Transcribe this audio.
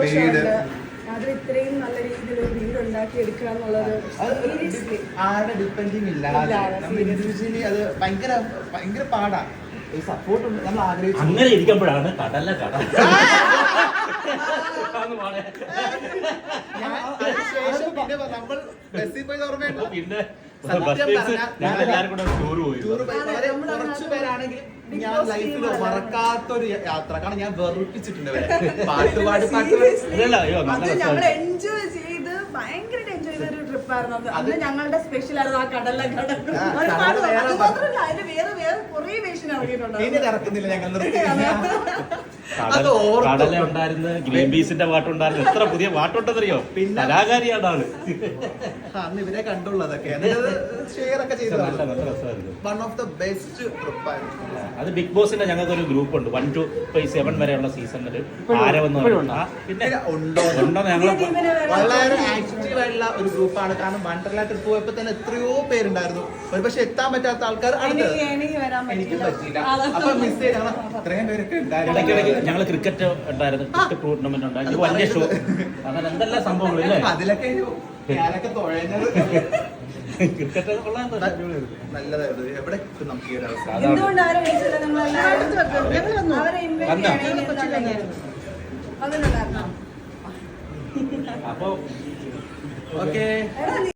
വീട് അത് ഇത്രയും നല്ല രീതിയിൽ ഒരു വീട് ഉണ്ടാക്കി എടുക്കുക എന്നുള്ളത് ആരുടെ ഡിപ്പെൻഡിങ് ഇല്ലാതെ നമ്മൾ ഇൻഡിവിജ്വലി അത് ഭയങ്കര ഭയങ്കര പാടാണ്. ഒരു സപ്പോർട്ട് ഉണ്ട് നമ്മൾ ആഗ്രഹിച്ചു. അങ്ങനെ ഇരിക്കുമ്പോഴാണ് കടല കട ശേഷം പിന്നെ നമ്മൾ ബസ്സിൽ പോയി ഓർമ്മയുണ്ടോ? പിന്നെ എല്ലാവരും കൂടെ ടൂർ പോയി. കുറച്ചു പേരാണെങ്കിലും ഞാൻ ലൈഫിൽ മറക്കാത്തൊരു യാത്ര. കാരണം ഞാൻ വെറുപ്പിച്ചിട്ടുണ്ട് പാട്ട് ഞങ്ങൾ എൻജോയ് ചെയ്ത് ഭയങ്കരമായിട്ട് എൻജോയ് ചെയ്ത ഒരു ട്രിപ്പായിരുന്നു അത്. അന്ന് ഞങ്ങളുടെ സ്പെഷ്യൽ ആയിരുന്നു ആ കടല കടൽ. അതിന്റെ വേറെ വേറെ കുറെ വേഷൻ ഇറങ്ങിയിട്ടുണ്ട്. ഇനി ഇറക്കുന്നില്ല ഞങ്ങൾ കടല ഉണ്ടായിരുന്നു, ഗ്രീൻ പീസിന്റെ പാട്ടുണ്ടായിരുന്നു, എത്ര പുതിയ പാട്ടുണ്ടെന്നറിയോ? പിന്നെ കലാകാരിയാണ് ആള്. അന്ന് ഇവരെ കണ്ടുള്ളതൊക്കെ ഷെയർ ഒക്കെ ചെയ്തു. നല്ല രസമായിരുന്നു. വൺ ഓഫ് ദ ബെസ്റ്റ് ട്രിപ്പായിരുന്നു അത്. ബിഗ് ബോസിന്റെ ഞങ്ങൾക്ക് ഒരു ഗ്രൂപ്പ് ഉണ്ട് 1 to 7 വരെയുള്ള സീസണിൽ ആരവെന്ന് പിന്നെ ഉണ്ടോ ഞങ്ങൾ വളരെ ആക്റ്റീവ് ആയിട്ടുള്ള ഒരു ഗ്രൂപ്പാണ്. കാരണം വണ്ടർലാ ട്രിപ്പ് പോയപ്പോ തന്നെ എത്രയോ പേരുണ്ടായിരുന്നു. ഒരു പക്ഷെ എത്താൻ പറ്റാത്ത ആൾക്കാർ എനിക്ക് പറ്റില്ല. അപ്പൊ മിസ് ചെയ്ത് അത്രയും പേരൊക്കെ ഉണ്ടായിരുന്നു. ഞങ്ങൾ ക്രിക്കറ്റ് ഉണ്ടായിരുന്നു, ക്രിക്കറ്റ് ടൂർണമെന്റ് ഉണ്ടായിരുന്നു, വലിയ ഷോ, അങ്ങനെ എന്തെല്ലാം സംഭവങ്ങളില്ലേ? അതിലൊക്കെ ഞാനൊക്കെ തുഴഞ്ഞത്. ക്രിക്കറ്റ് നല്ലതായിരുന്നു. എവിടെ നമുക്ക് ഈ ഒരു അവസ്ഥ അപ്പൊ ഓക്കെ.